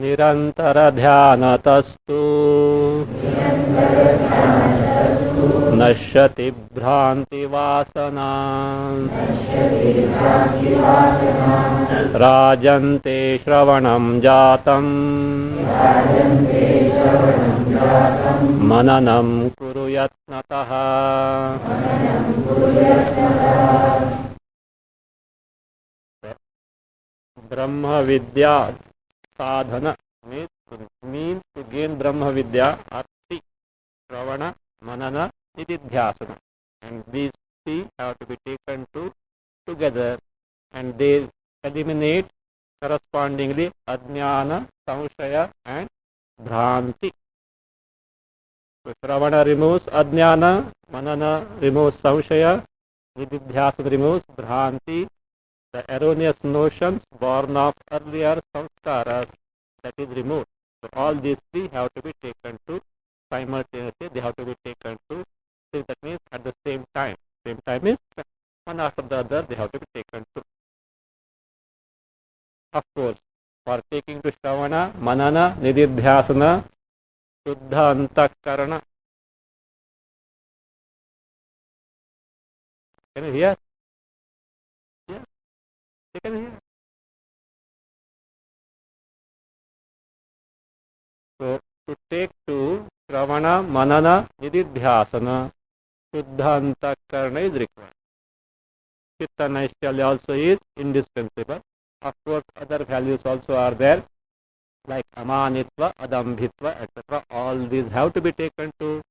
निरंतर ध्यानतस्तु नश्यति भ्रांति वासना राजन्ते श्रवणं जातं मननं कुरु यत्नतः ब्रह्म विद्या sadhana means to gain Brahma Vidya are three: Shravana, Manana, Nididhyasana. And these three have to be taken together, and they eliminate correspondingly Ajnana, Samshaya and Bhranti. So Shravana removes Ajnana, Manana removes Samshaya, Nididhyasana removes Bhranti, the erroneous notions born of earlier samskaras, that is removed. So all these three have to be taken to simultaneously, they have to be taken to, that means at the same time. Same time is one after the other, they have to be taken to. Of course, for taking to Shravana, Manana, Nididhyasana, Shuddha Antakarana. Can you hear? Yeah. You can hear. So, to take to Shravana, Manana, Nididhyasana, Shuddha Antakarana is required. Chitta Naishchalya also is indispensable. Of course, other values also are there, like Amanitva, Adambhitva, etc. All these have to be taken to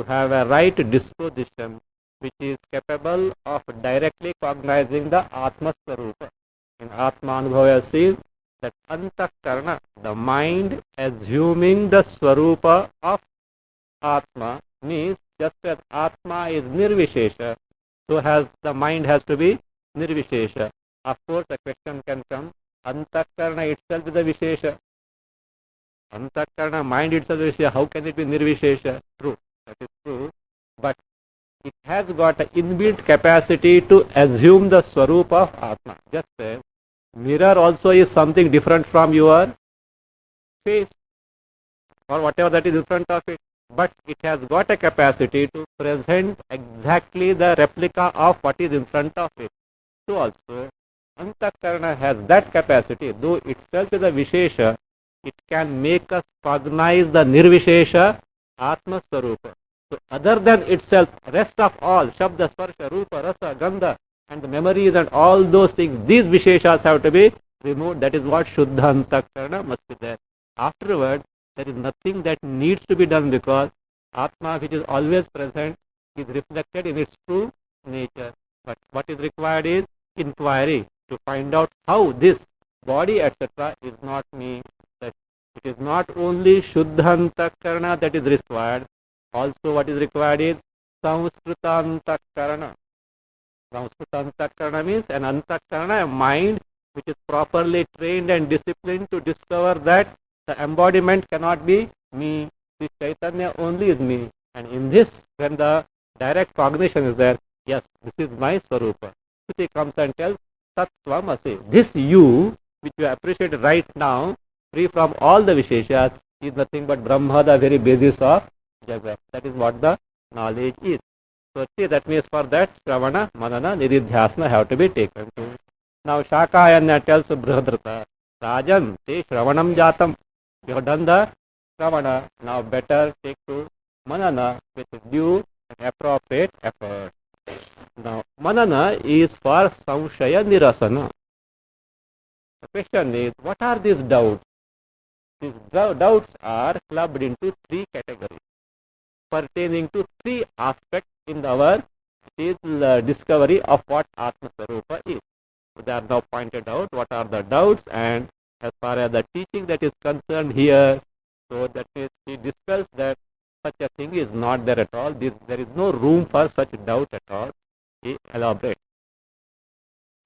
have a right disposition, which is capable of directly cognizing the Atma Swarupa. In Atma Anubhava says that Antakarana, the mind assuming the Swarupa of Atma, means just as Atma is Nirvishesha, so has the mind has to be Nirvishesha. Of course, a question can come, Antakarna itself is a Vishesha. Antakarna, mind itself is Vishesha. How can it be Nirvishesha? True, that is true. But it has got an inbuilt capacity to assume the Swarup of Atma. Just as mirror also is something different from your face or whatever that is in front of it. But it has got a capacity to present exactly the replica of what is in front of it. So also, Antakarna has that capacity, though itself is a Vishesha, it can make us cognize the Nirvishesha Atma Swarupa. So other than itself, rest of all, Shabda, Sparsha, Rupa, Rasa, Gandha, and the memories and all those things, these Visheshas have to be removed. That is what Shuddha Antakarna must be there. Afterward, there is nothing that needs to be done because Atma, which is always present, is reflected in its true nature. But what is required is inquiry to find out how this body, etc., is not me. That it is not only Shuddha Antakarna that is required, also what is required is Samskrita Antakarna. Samskrita Antakarna means an Antakarna, a mind which is properly trained and disciplined to discover that the embodiment cannot be me. This Chaitanya only is me. And in this, when the direct cognition is there, yes, this is my Swarupa. Shruti comes and tells, Tat Swamasi. This you, which you appreciate right now, free from all the Visheshas, is nothing but Brahma, the very basis of Jagat. That is what the knowledge is. So see, that means for that, Shravana, Manana, Nididhyasana have to be taken to. Now Shakayanya tells Brihadrata, Rajan, te Shravanam Jatam. You have done the Shravana, now better take to Manana with due and appropriate effort. Now Manana is for Samshaya Nirasana. The question is, what are these doubts? These doubts are clubbed into three categories, pertaining to three aspects in our discovery of what Atma Sarupa is. So they are now pointed out what are the doubts, and as far as the teaching that is concerned here, so that is, he dispels that such a thing is not there at all. There is no room for such doubt at all. He elaborates.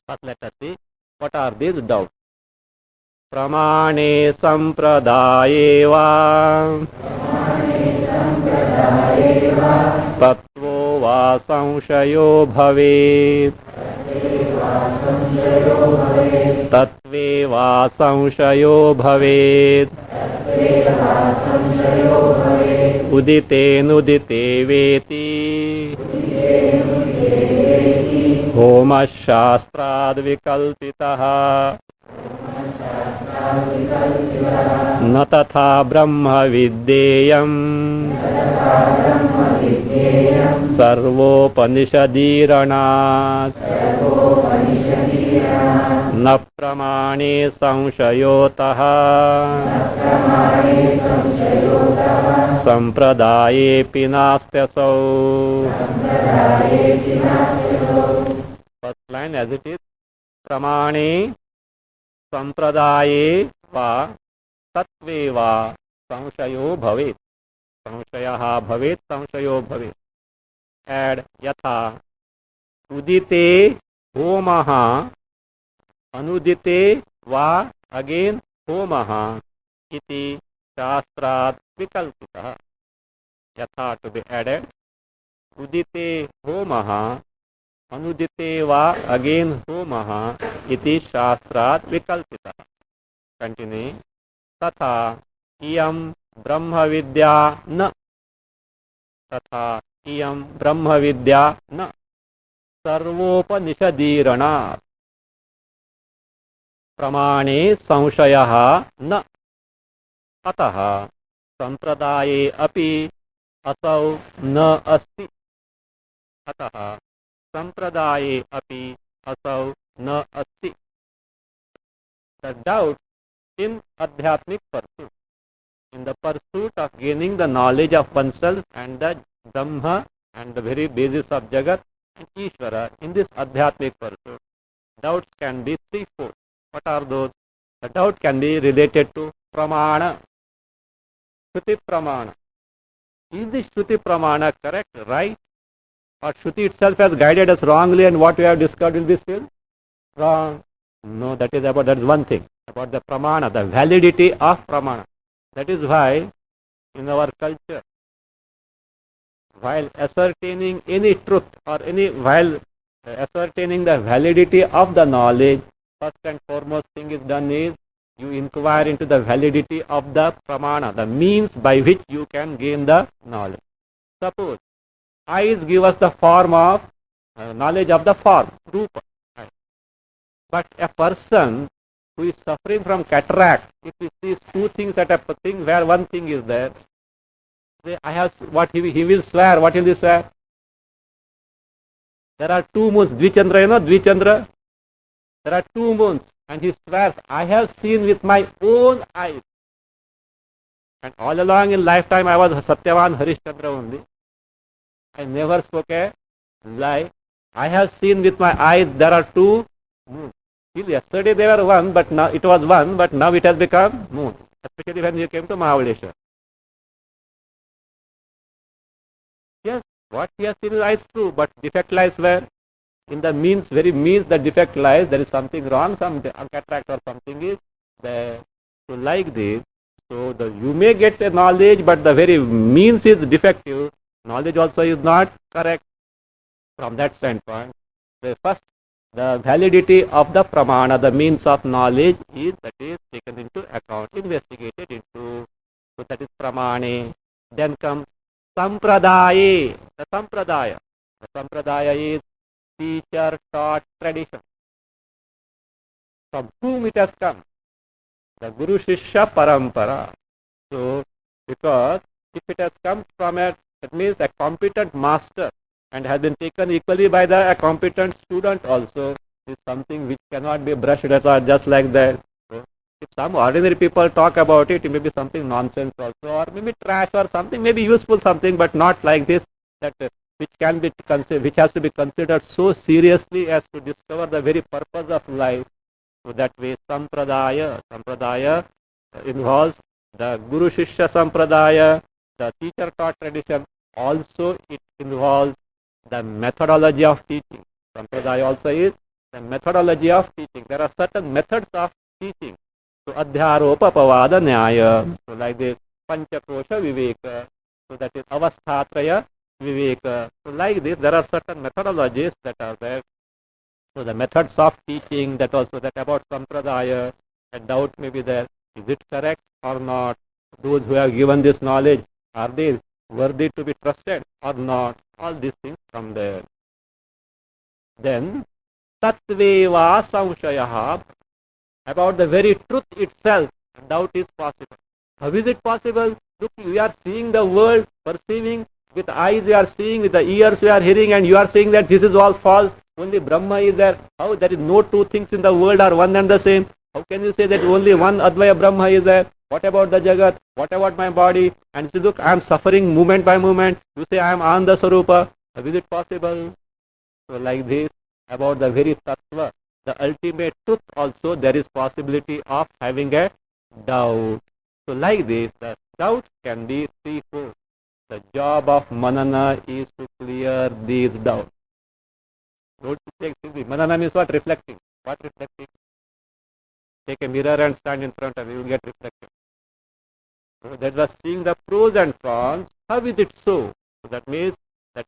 First let us see what are these doubts. Pramane sampradaye va tatvo va samshayo bhavet tatve va samshayo bhavet udite nudite veti homa shastrad vikalpitaha न तथा ब्रह्म विद्येयं सर्वोपनिषदीरणात् न प्रमाणे संशयोतः संप्रदायेऽपि नास्त्यसौ. First line as it is, प्रमाणे संप्रदाये वा तत्वे वा संशयो भवेत्. संशयः भवेत्, संशयो भवेत्. Add यथा उदिते होमः अनुदिते वा again होमः इति शास्त्रात् विकल्पितः. यथा to be added, उदिते होमः अनुदिते वा again होमः इति शास्त्रात् विकल्पितः. Continue. तथा इयं ब्रह्म विद्या न तथा इयं ब्रह्म विद्या न सर्वोपनिषदीरणात् प्रमाणे संशयः न अतः संप्रदाये अपि असौ न अस्ति. अतः संप्रदाये अपि असौ न अस्ति. The doubt in Adhyatmic pursuit, in the pursuit of gaining the knowledge of oneself and the Brahma and the very basis of Jagat and Ishvara, in this Adhyatmic pursuit, doubts can be threefold. What are those? The doubt can be related to Pramana, Shruti Pramana. Is the Shruti Pramana correct, right? Or Shruti itself has guided us wrongly and what we have discovered will be still wrong? No, that is one thing. About the Pramana, the validity of Pramana. That is why in our culture, while ascertaining any truth or while ascertaining the validity of the knowledge, first and foremost thing is done is you inquire into the validity of the pramana, the means by which you can gain the knowledge. Suppose eyes give us the form of knowledge of the form, rupa. But a person who is suffering from cataract, if he sees two things at a thing where one thing is there, I have what he will swear. What will he swear? There are two moons. Dvichandra, Dvichandra. There are two moons, and he swears, I have seen with my own eyes. And all along in lifetime, I was Satyavan Harishchandra only. I never spoke a lie. I have seen with my eyes there are two moons. Till yesterday they were one, but now it was one, but now it has become moon. Especially when you came to Mahabaleshwar. Yes, what he has seen is true, but defect lies where? In the means, very means the defect lies, there is something wrong, some cataract or something is there. So like this, so you may get a knowledge, but the very means is defective. Knowledge also is not correct from that standpoint. The first, the validity of the pramana, the means of knowledge is taken into account, investigated into. So that is pramane. Then comes Sampradaya. The Sampradaya is teacher taught tradition. From whom it has come? The Guru Shishya Parampara. So, because if it has come from that means a competent master and has been taken equally by a competent student also, is something which cannot be brushed aside just like that. So, if some ordinary people talk about it, it may be something nonsense also, or maybe trash or something, maybe useful something, but not like this, that which can be which has to be considered so seriously as to discover the very purpose of life. So that way, Sampradaya involves the Guru Shishya Sampradaya, the teacher taught tradition. Also, it involves the methodology of teaching. Sampradaya also is the methodology of teaching. There are certain methods of teaching. So, Adhyaropa Pavada Nyaya. So, like this, Panchakosha Viveka. So, that is Avasthatraya Viveka. So, like this, there are certain methodologies that are there. So, the methods of teaching, that also, that about Sampradaya, a doubt may be there. Is it correct or not? Those who have given this knowledge, are they worthy to be trusted or not? All these things come there. Then, Tatveva Samshayaha. About the very truth itself, doubt is possible. How is it possible? Look, we are seeing the world, perceiving with eyes, we are seeing, with the ears we are hearing, and you are saying that this is all false. Only Brahma is there. How? There is no two things in the world are one and the same. How can you say that only one Advaya Brahma is there? What about the Jagat? What about my body? And you say, look, I am suffering moment by moment. You say I am Ananda Sarupa. How is it possible? So like this, about the very Tattva, the ultimate truth also, there is possibility of having a doubt. So like this, the doubts can be threefold. The job of Manana is to clear these doubts. Don't take simply. Manana means what? Reflecting. What reflecting? Take a mirror and stand in front of you, you will get reflection. So that was seeing the pros and cons. How is it so? So that means,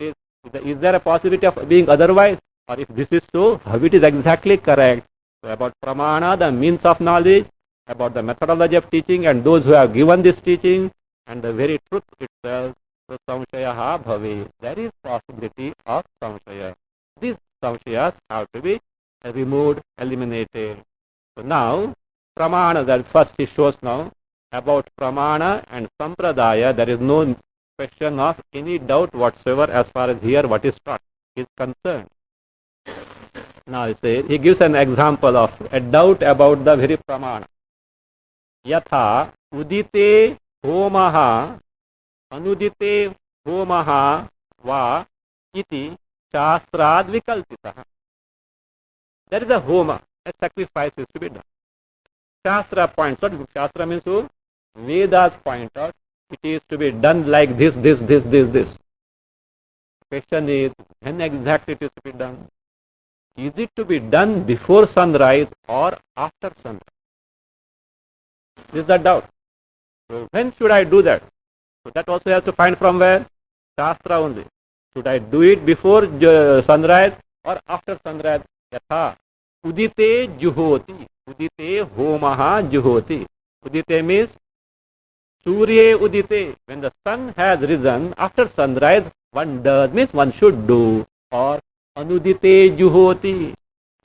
is there a possibility of being otherwise? Or if this is so, how it is exactly correct? So about pramana, the means of knowledge, about the methodology of teaching and those who have given this teaching, and the very truth itself. So samshayaha bhave. There is possibility of samshaya. These samshayas have to be removed, eliminated. So now, pramana, that first he shows now, about pramana and sampradaya, there is no question of any doubt whatsoever as far as here what is taught is concerned. Now he gives an example of a doubt about the very pramana. Yatha udite homaha anudite homaha va iti shastrad vikalpitaha. There is a homa, a sacrifice is to be done. Shastra points out, Shastra means who? Vedas point out, it is to be done like this. Question is, when exactly it is to be done? Is it to be done before sunrise or after sunrise? This is the doubt. So when should I do that? So that also has to find from where? Shastra only. Should I do it before sunrise or after sunrise? Yatha udite juhoti. Udite homaha juhoti. Udite means Surya udite. When the sun has risen, after sunrise, one does, means one should do. Or anudite juhoti.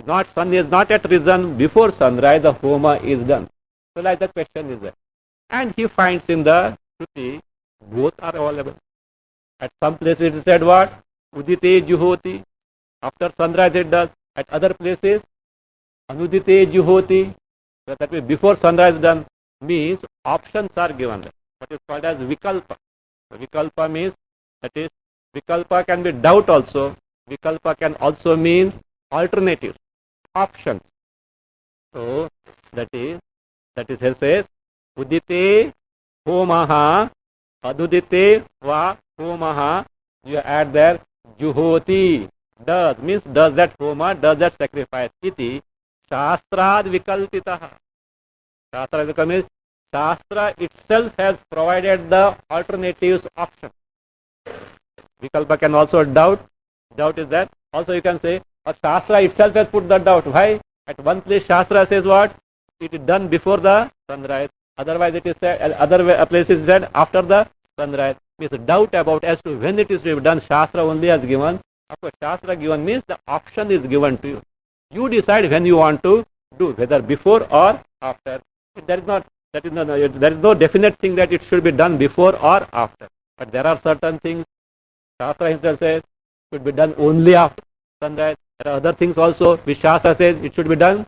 Not sun is not yet risen, before sunrise the homa is done. So like the question is there. And he finds in the Shruti, both are available. At some places it is said what? Udite juhoti. After sunrise it does. At other places, anudite juhoti. So that means before sunrise done, means options are given. What is called as vikalpa. So vikalpa means, that is, vikalpa can be doubt also. Vikalpa can also mean alternatives, options. So that is he says, udite homaha, adudite va homaha. You add there juhoti. Does means does that homa, does that sacrifice. Iti shastrad vikalpitaha. Shastra vikalpa means Shastra itself has provided the alternatives option. Vikalpa can also doubt. Doubt is that. Also you can say, or Shastra itself has put the doubt. Why? At one place Shastra says what? It is done before the sunrise. Otherwise it is said, other places said after the sunrise. Means doubt about as to when it is to be done. Shastra only has given. Of course, Shastra given means the option is given to you. You decide when you want to do, whether before or after. There is no definite thing that it should be done before or after. But there are certain things, Shastra himself says, should be done only after sunrise. There are other things also which Shastra says it should be done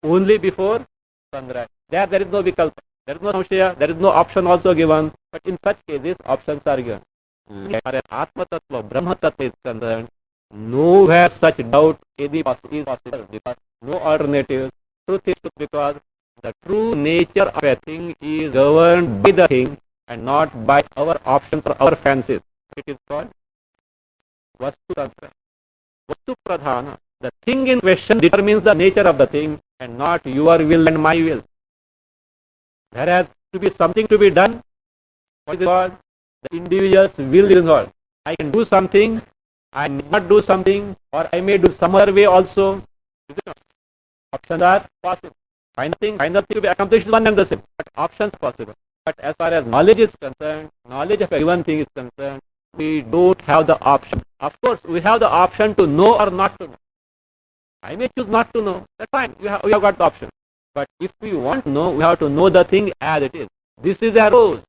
only before sunrise. There is no vikalpa. There is no samshaya. There is no option also given. But in such cases, options are given. As far as Atma Tattva, Brahma Tattva is concerned, nowhere such doubt is possible because no alternative. Truth is truth because the true nature of a thing is governed by the thing and not by our options or our fancies. It is called Vastu Tantra. Vastu Pradhana. The thing in question determines the nature of the thing and not your will and my will. There has to be something to be done. What is it called? The individual's will is involved. I can do something, I may not do something, or I may do some other way also. Options are possible. Final thing to be accomplished is one and the same, but options possible. But as far as knowledge is concerned, knowledge of a given thing is concerned, we don't have the option. Of course, we have the option to know or not to know. I may choose not to know. That's fine. We have got the option. But if we want to know, we have to know the thing as it is. This is a rose.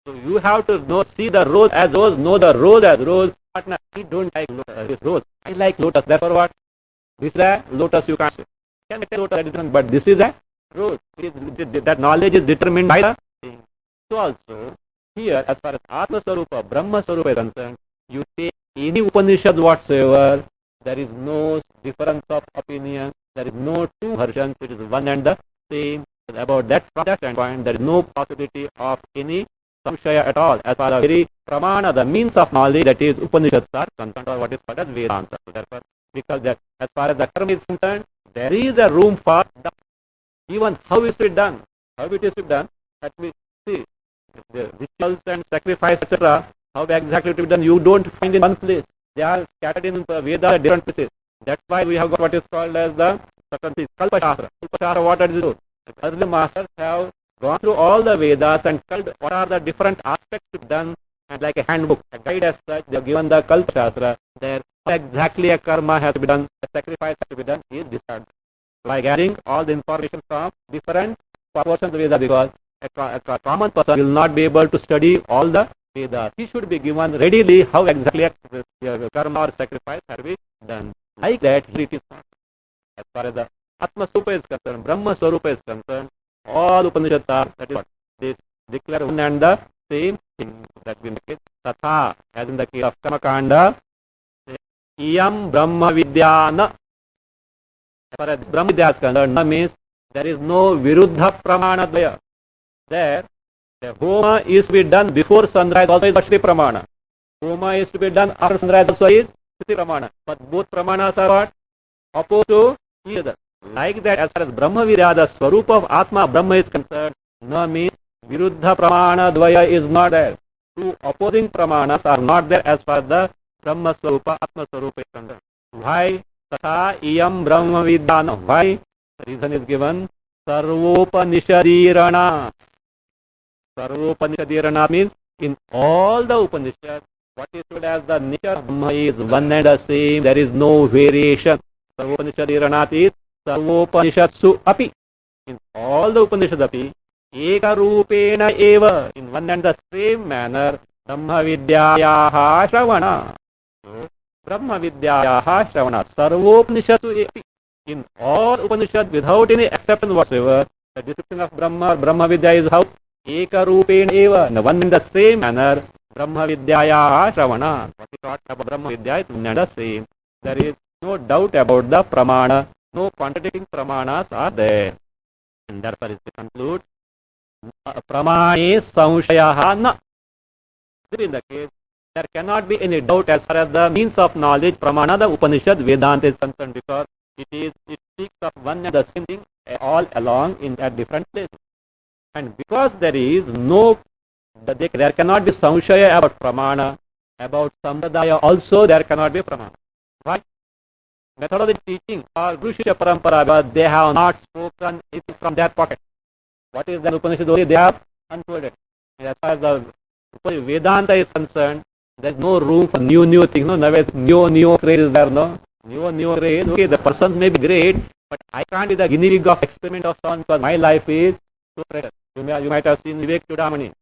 So you have to see the rose as rose, know the rose as rose. But no, I don't like this rose. I like lotus. Therefore what? This is a lotus, you can't say. Can I say lotus? But this is a rose. That knowledge is determined by the thing. So also, here as far as Atma Sarupa, Brahma Sarupa is concerned, you take any Upanishad whatsoever, there is no difference of opinion, there is no two versions, it is one and the same. About that, from that standpoint, there is no possibility of any samshaya at all. As far as very pramana, the means of knowledge, that is Upanishads are concerned, or what is called as Vedanta. So therefore, because that, as far as the karma is concerned, there is a room for doubt. Even how it is done, how it is done, that we see the rituals and sacrifice, etc. How exactly it is done, you don't find in one place. They are scattered in Veda, different places. That's why we have got what is called as the certain things, Kalpa Shastra. Kalpa Shastra, what does it do? Early masters have gone through all the Vedas and told what are the different aspects to be done, and like a handbook, a guide as such, they have given the Kalpa Shastra. There, exactly a karma has to be done, a sacrifice has to be done, is decided by gathering all the information from different portions of Vedas, because a common person will not be able to study all the Vedas. He should be given readily how exactly a karma or sacrifice has to be done. Like that, it is not. As far as the Atma Swarupa is concerned, Brahma Swarupa is concerned, all Upanishads are, that is what? They declare one and the same thing. That we make it Tatha, as in the case of Karma Kanda, Iyam Brahma Vidyana. As far as Brahma Vidya is concerned, means there is no Viruddha Pramana Dvaya. There The Homa is to be done before sunrise also is Shri Pramana. Homa is to be done after sunrise also is Shri Pramana. But both Pramanas are what? Opposed to each other. Like that, as far as Brahma Vidya, the Swarup of Atma Brahma is concerned, no means Viruddha Pramana Dvaya is not there. Two opposing Pramanas are not there as far as the Brahma Swarupa, Atma Swarupa is concerned. Why? Tatha Iyam Brahma Vidya. Why? The reason is given. Sarvopanishadirana. Sarvopanishadirana means in all the Upanishads, what is told as the nature of Brahma is one and the same. There is no variation. Sarvopanishadirana is Sarvopanishatsu api. In all the Upanishads api, Eka Rupena eva. In one and the same manner, Brahma Vidyayaha Shravana. So, Brahma Vidyayaha Shravana. Sarvopanishatsu api. In all Upanishads, without any exception whatsoever, the description of Brahma Vidya is how? Eka Rupena eva. In one and the same manner, Brahma Vidyayaha Shravana. What is taught about Brahma Vidya is one and the same. There is no doubt about the Pramana. No contradicting Pramanas are there. And therefore it concludes, Pramane Samshayaha na. In the case, there cannot be any doubt as far as the means of knowledge, Pramana, the Upanishad, Vedanta is concerned, because it speaks of one and the same thing all along in at different places. And because there is no, there cannot be Samshaya about Pramana, about Sampradaya also there cannot be Pramana. Why? Methodology teaching or Guru Shishya Parampara, but they have not spoken it from their pocket. What is the Upanishad? They have unfolded. As far as the Vedanta is concerned, there is no room for new things. No, new craze is there. No, new craze. Okay, the person may be great, but I can't be the guinea pig of experiment of someone because my life is so precious. You might have seen Vivek Chudamani.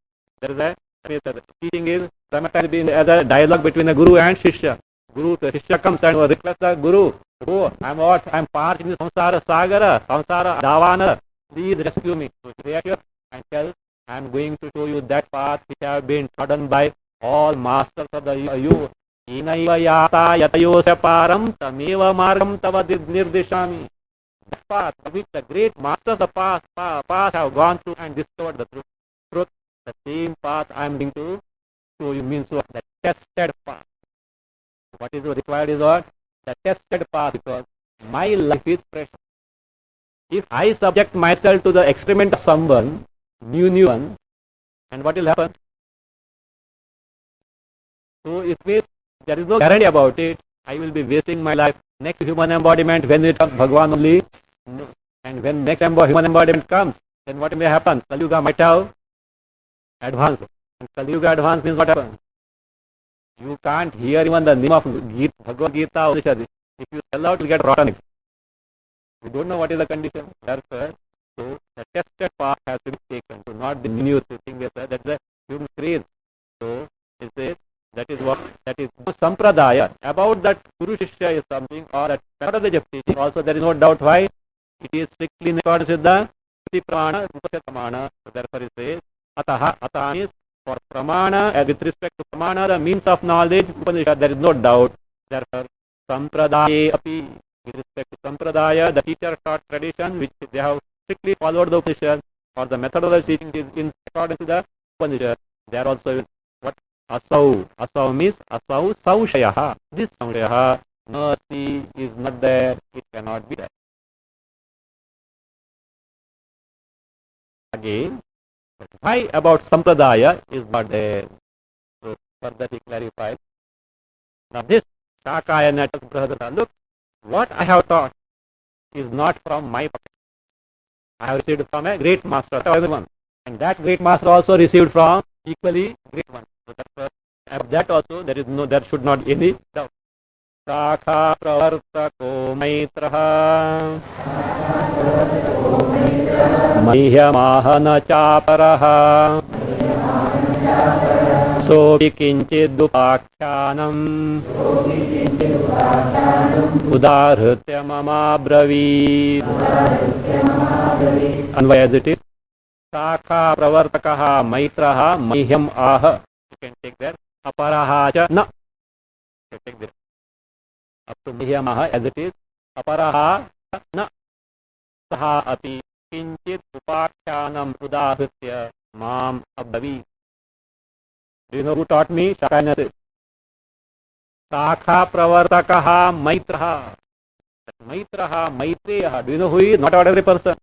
There is a teaching is sometimes as a dialogue between a Guru and Shishya. Guru, the Shishya comes and requests the Guru, oh, I'm parched in the Samsara Sagara, Samsara Davana, please rescue me. So he reassures and tells, I'm going to show you that path which have been trodden by all masters of the you. Inaiva yata yatayosya param tameva margam tava nirdeshami. That path which the great masters of the past have gone through and discovered the truth. The same path I am going to show you, means what? The tested path. What is required is what? The tested path, because my life is precious. If I subject myself to the experiment of someone, new one, and what will happen? So it means there is no guarantee about it. I will be wasting my life. Next human embodiment, when it comes, Bhagwan only. And when next human embodiment comes, then what may happen? Kali Yuga might have advanced. And Kali Yuga advance means what happens? You can't hear even the name of Bhagavad Gita. If you sell out, you get rotten eggs. You don't know what is the condition. Therefore, so the tested path has to be taken. So not the new thing. That's the human craze. So it says that is Sampradaya. About that Guru Shishya is something, or that methodology of teaching. Also, there is no doubt why it is strictly in accordance with the Shruti Pramana, Upashya Pramana. So therefore, it says Ataha means for Pramana, with respect to Pramana, the means of knowledge, Upanishad, there is no doubt. Therefore, Sampradaya api, with respect to Sampradaya, the teacher taught tradition, which they have strictly followed the Upanishad, or the methodology teaching is in accordance with the Upanishad. There also what? Asau means Asau Saushayaha. This Saushayaha, mercy is not there, it cannot be there. Again, why about Sampradaya is not there? So further he clarified. Now this Shakaya Natak Brahadara, look, what I have taught is not from my pocket. I have received from a great master, everyone. And that great master also received from equally great one. So that also there should not be any doubt. Shakha pravartako maitraha Mahyamahana chaparaha Sobi kinchidupakhyanam Udarhritya mama braveed. Anvaya as it is. Shakha pravartakaha maitraha mahyam aha. You can take there. Aparaha cha na. You can take there. Up to mahyam aha as it is. Aparaha na. Saha api kinchit upakhyanam udahritya Mam Abhavi. Do you know who taught me? Shaka Sakha Pravartakaha Maitraha. Maitraha, Maitreyaha. Do you know who he is? Not ordinary person.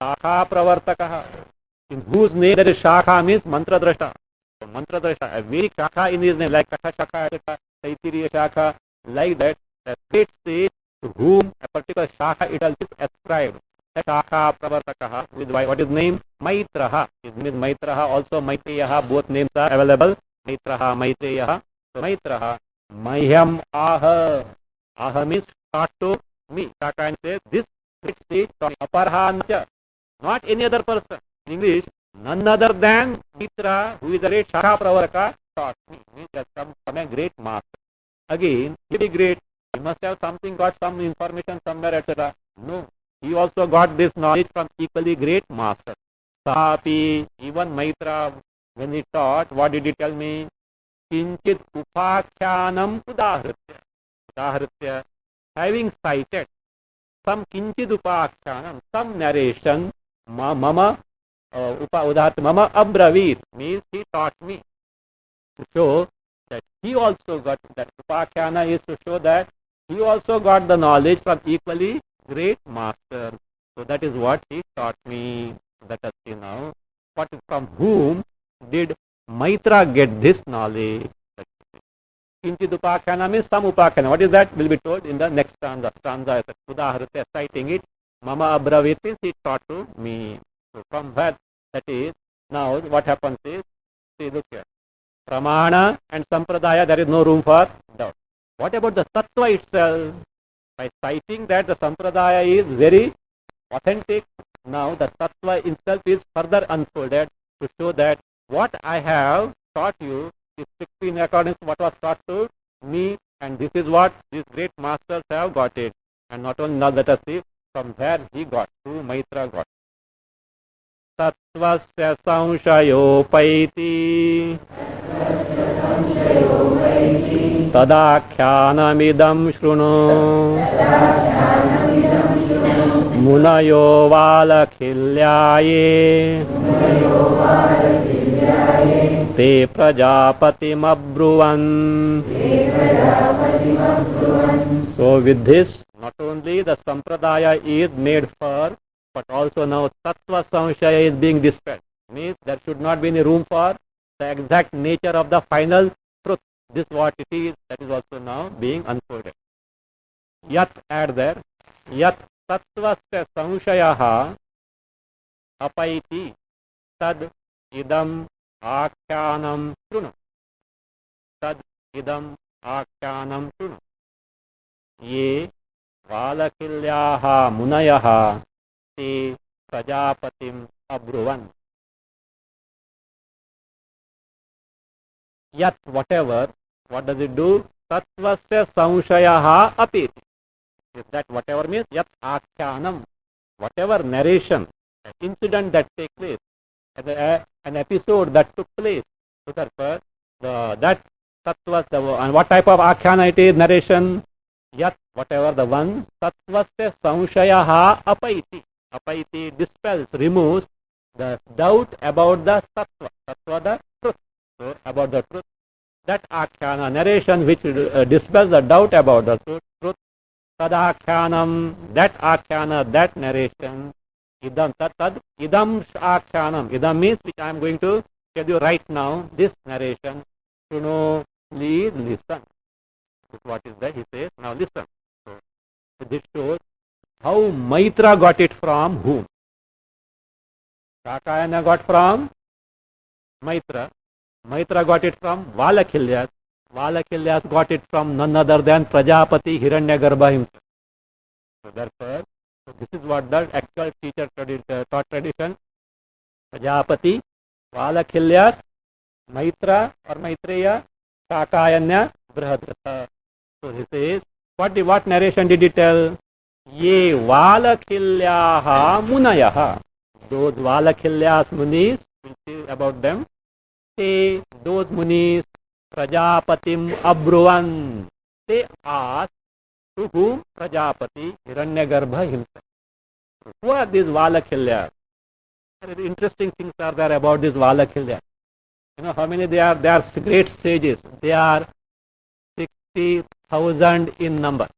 Sakha Pravartakaha. In whose name there is Shakha means Mantra Drashta. So Mantra Drashta. A very Shakha in his name, like Katha Shakha, Saitiriya Shakha, like that. The great sage to whom a particular Shakha itself is ascribed. Shakha Pravartakaha. With what is name? Maitraha. His name is Maitraha. Also Maitreyaha. Both names are available. Maitraha, Maitreyaha. So Maitraha. Mahyam Aha. Aha means taught to me. Shaka says this great sage taught me. Aparhancha. Not any other person. In English, none other than Mitra, who is a great Shaka Pravaraka, taught me. Means he has come from a great master. Again, he is great. He must have something, got some information somewhere, etc. No. He also got this knowledge from equally great master. Sapi, even Maitra, when he taught, what did he tell me? Kinchit upakyanam udahritya. Udahritya, having cited some kinchit upakyanam, some narration, mama mama abravit, means he taught me, to show that he also got that. Upakhana is to show that he also got the knowledge from equally great master. So that is what he taught me. Let us see now, what from whom did Maitra get this knowledge? Kinchit upakhana means some upakhana. What is that? Will be told in the next stanza. Stanza is Udaharate, citing it. Mama abravit means he taught to me. So from that is, now what happens is, see, look here. Pramana and Sampradaya, there is no room for doubt. What about the Tattva itself? By citing that the Sampradaya is very authentic, now the Tattva itself is further unfolded to show that what I have taught you is strictly in accordance with what was taught to me, and this is what these great masters have got it. And not only now, let us see, from where he got, who Maitra got. Tattvasya samshayopaiti tadakhyanamidam shrunu munayo valakhilyaye te prajapatim abruvan. So with this, not only the Sampradaya is made for, but also now Tattva Samshaya is being dispelled. Means there should not be any room for the exact nature of the final truth. This what it is, that is also now being unfolded. Yat, add there. Yat Tattvasya Samshayaha apaiti tad idam akhyanam shrunu. Tad idam akhyanam shrunu. Ye valakhilyaha munayaha te prajapatim abruvan. Yat, whatever, what does it do? Tattvasya samshayaha apiti. Is that whatever means? Yat akhyanam. Whatever narration, an incident that takes place, an episode that took place. So therefore, that tattva, and what type of akhyana it is, narration? Yat, whatever the one, tattvasya samshayaha apaiti. Apaiti dispels, removes the doubt about the tattva. Tattva, the truth. So, about the truth. That akhyana, narration which dispels the doubt about the truth. Tadakhyanam, that akhyana, that narration. Idam, tad, idam akyanam. Idam means which I am going to tell you right now, this narration. Please listen. What is that? He says, now listen. So this shows how Maitra got it from whom? Kakayana got from Maitra. Maitra got it from Valakhilyas. Valakhilyas got it from none other than Prajapati Hiranyagarbha himself. So therefore, this is what the actual teacher taught tradition. Prajapati, Valakhilyas, Maitra or Maitreya, Kakayanya, Brihadratha. So he says, what narration did he tell? Ye Valakhilyaha Munayaha. Those Valakhilyas Munis, we'll see about them. Say, those Munis, Prajapatim Abruvan. They asked to whom? Prajapati, Hiranyagarbha himself. Who are these Valakhilyas? Very interesting things are there about this Valakilya. You know how many they are? They are great sages. They are 60,000 in number.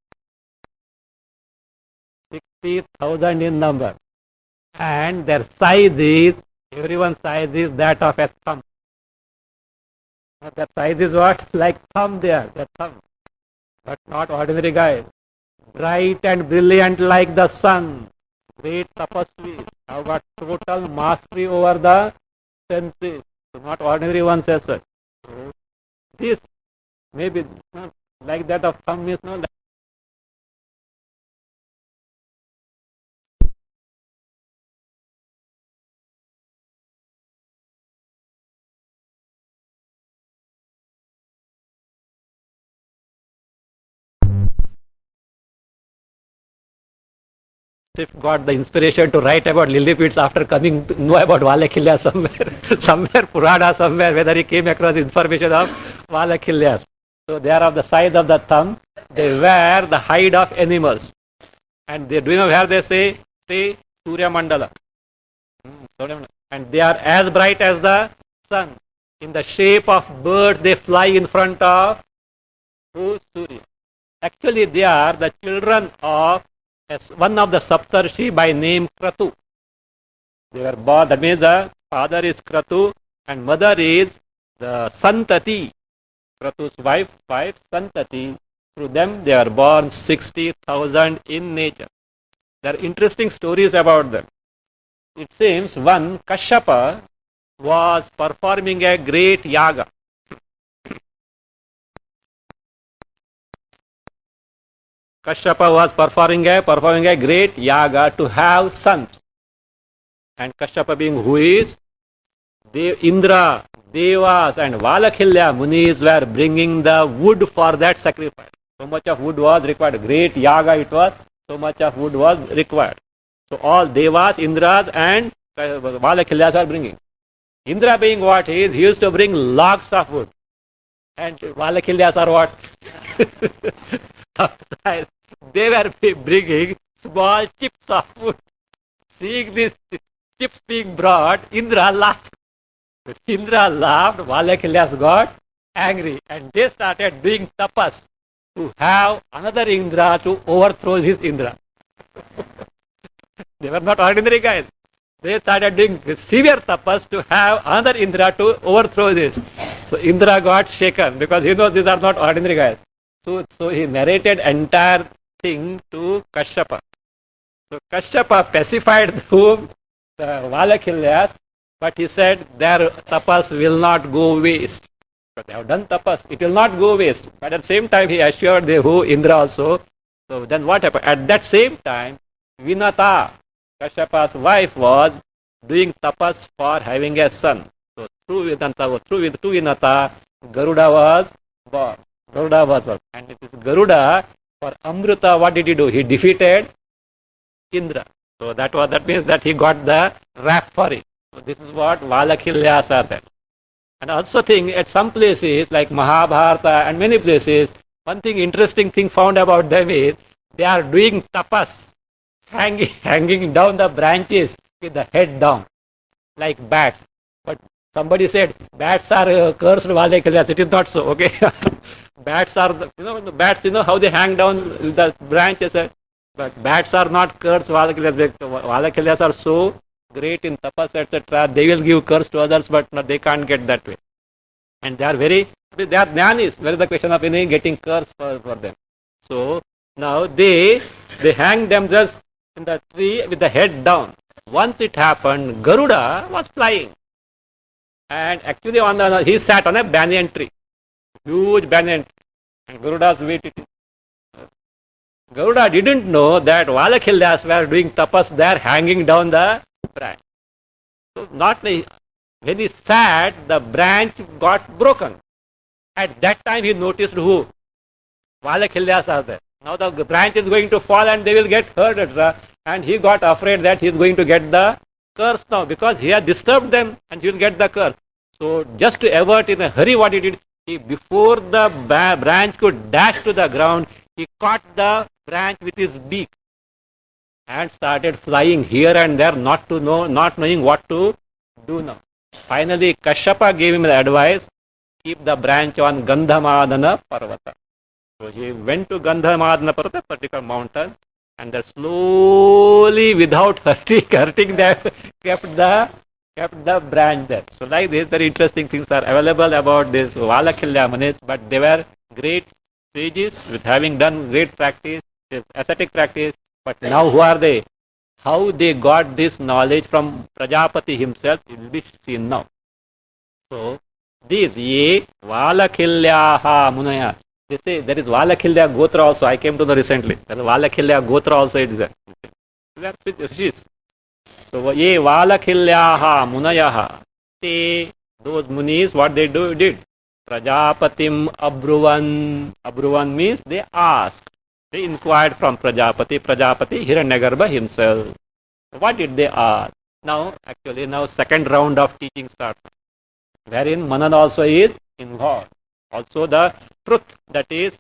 60,000 in number. And their size is, everyone's size is that of a thumb. Their size is what? Like thumb there, their thumb. But not ordinary guys. Bright and brilliant like the sun. Great tapasvi. Have got total mastery over the senses. So not ordinary ones as such. So this maybe like that of thumb is no. If got the inspiration to write about Lilliputs after coming to know about Valakilya somewhere, somewhere Purana somewhere, whether he came across information of Valakilyas. So they are of the size of the thumb. They wear the hide of animals. And they do you know where they say Surya Mandala. And they are as bright as the sun. In the shape of birds, they fly in front of Surya. Actually, they are the children of one of the Saptarshi by name Kratu. They were born, that means the father is Kratu and mother is the Santati. Kratu's wife Santati. Through them they are born 60,000 in nature. There are interesting stories about them. It seems one Kashyapa was performing a great yaga. Kashyapa was performing a great yaga to have sons. And Kashyapa being who is? Indra, Devas and Valakilya Munis were bringing the wood for that sacrifice. So much of wood was required. Great yaga it was. So much of wood was required. So all Devas, Indras and Valakilyas are bringing. Indra being what he is, he used to bring logs of wood. And Valakilyas are what? They were bringing small chips of wood. Seeing these chips being brought, Indra laughed. Valakilyas got angry and they started doing tapas to have another Indra to overthrow his Indra. They were not ordinary guys. They started doing severe tapas to have another Indra to overthrow this. So Indra got shaken because he knows these are not ordinary guys. So he narrated entire thing to Kashyapa. So Kashyapa pacified the Valakilyas, but he said their tapas will not go waste. But they have done tapas, it will not go waste. But at the same time he assured the who Indra also. So then what happened? At that same time, Vinata, Kashyapa's wife, was doing tapas for having a son. So through Vinata, Garuda was born. And it is Garuda for Amrita. What did he do? He defeated Indra. So that means that he got the rap for it. So this is what Valakilyas are there. And also think at some places like Mahabharata and many places, one thing interesting thing found about them is they are doing tapas, hanging down the branches with the head down like bats. But somebody said bats are cursed Valakilyas. It is not so. Okay. Bats are, the bats, how they hang down the branches. But bats are not cursed Valakilyas. Valakilyas are so great in tapas, etc. They will give curse to others, but no, they can't get that way. And they are jnanis. Where is the question of any getting curse for them? So now they hang themselves in the tree with the head down. Once it happened, Garuda was flying. And actually he sat on a banyan tree. Huge banyan tree. And Garuda's weight it is. Garuda didn't know that Valakilyas were doing tapas there, hanging down the branch. So when he sat, the branch got broken. At that time he noticed who? Valakilyas are there. Now the branch is going to fall and they will get hurt, etc. And he got afraid that he is going to get the curse now because he had disturbed them and he will get the curse. So just to avert in a hurry, what he did, before the branch could dash to the ground, he caught the branch with his beak and started flying here and there, not knowing what to do now. Finally, Kashyapa gave him the advice, keep the branch on Gandhamadana Parvata. So he went to Gandhamadana Parvata, particular mountain, and then slowly, without hurting them, kept the branch there. So like this, very interesting things are available about this Valakhilya Munis, but they were great sages with having done great practice, ascetic practice. But now who are they? How they got this knowledge from Prajapati himself, it will be seen now. So these ye Valakhilyaha Munaya. They say there is Valakhilya Gotra also. I came to know recently. There is Valakhilya Gotra also is there. That's rishis. So ye Valakhilyaha Munayaha. They, those munis, what they did? Prajapatim Abruvan. Abruvan means they asked. They inquired from Prajapati. Prajapati Hiranyagarbha himself. What did they ask? Now second round of teaching starts, wherein Manan also is involved. Also the truth, that is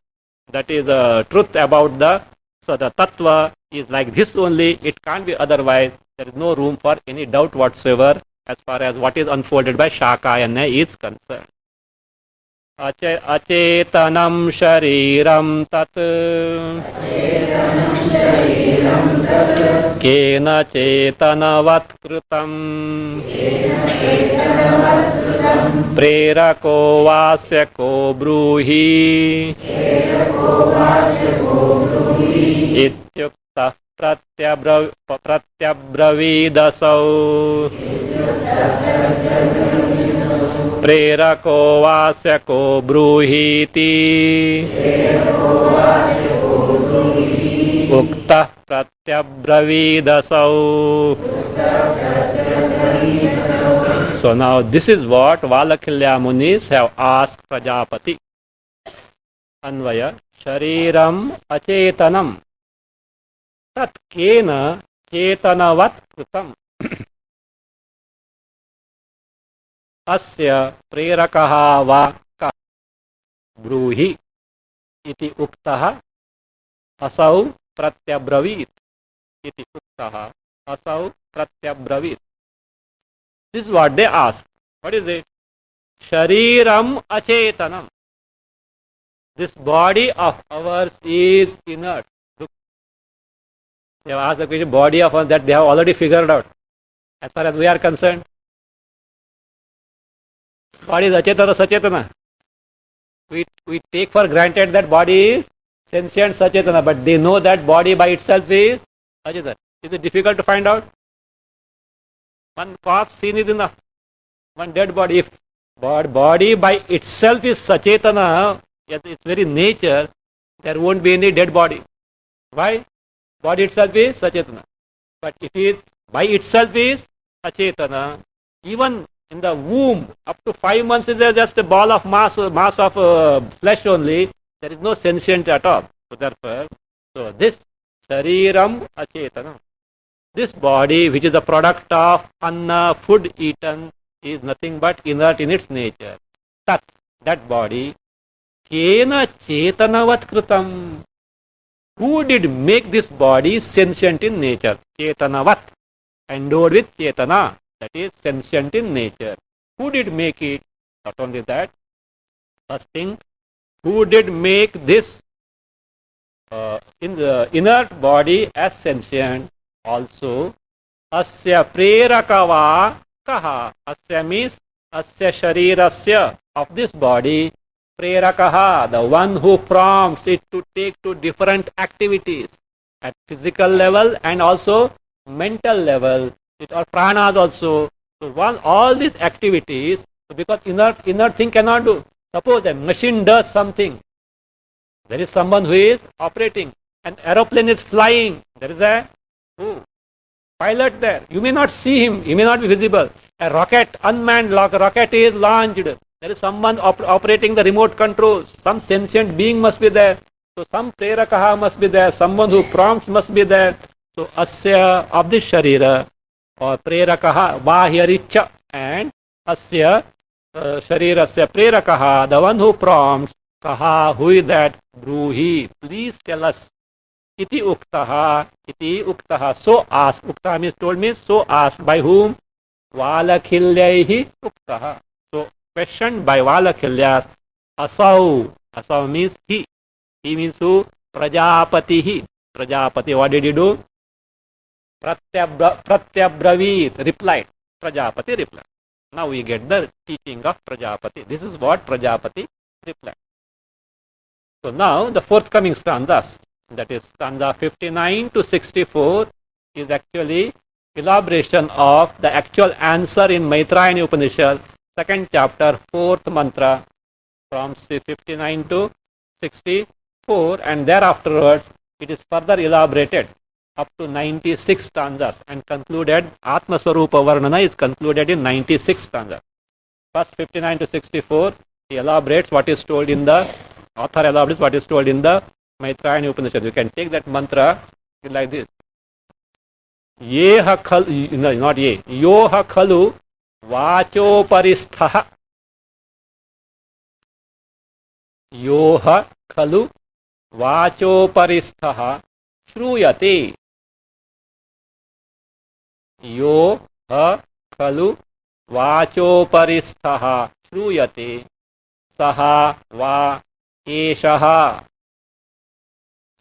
truth about the Tattva is like this only. It can't be otherwise. There is no room for any doubt whatsoever as far as what is unfolded by Shakayana is concerned. Acetanam shariram tat kena cetanavat kritam prerako vasya ko bruhi ityukta pratyabbravidasau prerako vasya ko bruhiti ukta pratyabbravidasau. So now this is what Valakhilya Munis have asked Prajapati. Anvaya shariram acetanam tat kena cetanavat kritam asya prerakaha va ka bruhi iti uktaha asau pratyabravit iti uktaha asau pratyabravit. This is what they asked. What is it? Shariram acetanam. This body of ours is inert. Look. They have asked the question, body of ours, that they have already figured out. As far as we are concerned, body is achetana, sachetana. We take for granted that body is sentient, sachetana, but they know that body by itself is achetana. Is it difficult to find out? One corpse seen is enough. One dead body. If body by itself is sachetana, its very nature, there won't be any dead body. Why? Body itself is sachetana. But if it is by itself is achetana, even in the womb, up to 5 months, is there just a ball of mass of flesh only. There is no sentient at all. So therefore, this shariram achetana. This body, which is the product of anna, food eaten, is nothing but inert in its nature. That body, kena cetanavat kritam. Who did make this body sentient in nature? Cetanavat, endowed with cetana, that is sentient in nature. Who did make it? Not only that, first thing, who did make this in the inert body as sentient? Also, asya prerakava kaha. Asya means asya sharirasya, of this body. Prerakaha, the one who prompts it to take to different activities at physical level and also mental level, or pranas also. So all these activities, because inert thing cannot do. Suppose a machine does something, there is someone who is operating. An aeroplane is flying, there is a pilot there. You may not see him, he may not be visible. A rocket, unmanned rocket is launched. There is someone operating the remote controls. Some sentient being must be there. So some prerakaha must be there. Someone who prompts must be there. So asya, of this sharira, or prerakaha, bahyaricha, and asya sharirasya prerakaha, the one who prompts, kaha, who is that? Bruhi, please tell us. iti uktah. So asked. Uktah means told, means so asked. By whom? Valakhilyahi uktah. So questioned by Valakhilya. Asau. Asau means he. He means who? Prajapatihi. Prajapati. What did he do? Pratyabravit. Replied. Prajapati replied. Now we get the teaching of Prajapati. This is what Prajapati replied. So now the forthcoming stanzas, that is stanza 59 to 64, is actually elaboration of the actual answer in Maitrayani Upanishad, second chapter, fourth mantra, from 59 to 64, and thereafterwards it is further elaborated up to 96 stanzas and concluded. Atma Swarupa Varnana is concluded in 96 stanzas. First 59 to 64, he elaborates what is told in the author elaborates what is told in the Maitrayani Upanishad. You can take that mantra like this. Yeha khalu, no, not ye. Yoha khalu vachoparisthaha. Yoha khalu vachoparisthaha shruyate. Yoha khalu vachoparisthaha shruyate. Saha va एषः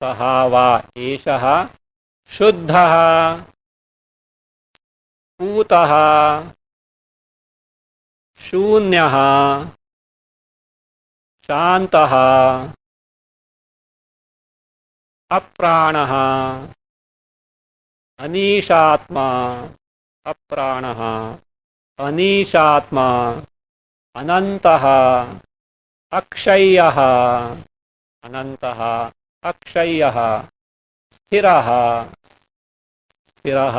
सः वा एषः शुद्धः पूतः शून्यः शान्तः अप्राणः अनीशात्मा अप्राणः अनीशात्मा अनन्तः अक्षय्यः अनन्तः अक्षय्यः स्थिरः स्थिरः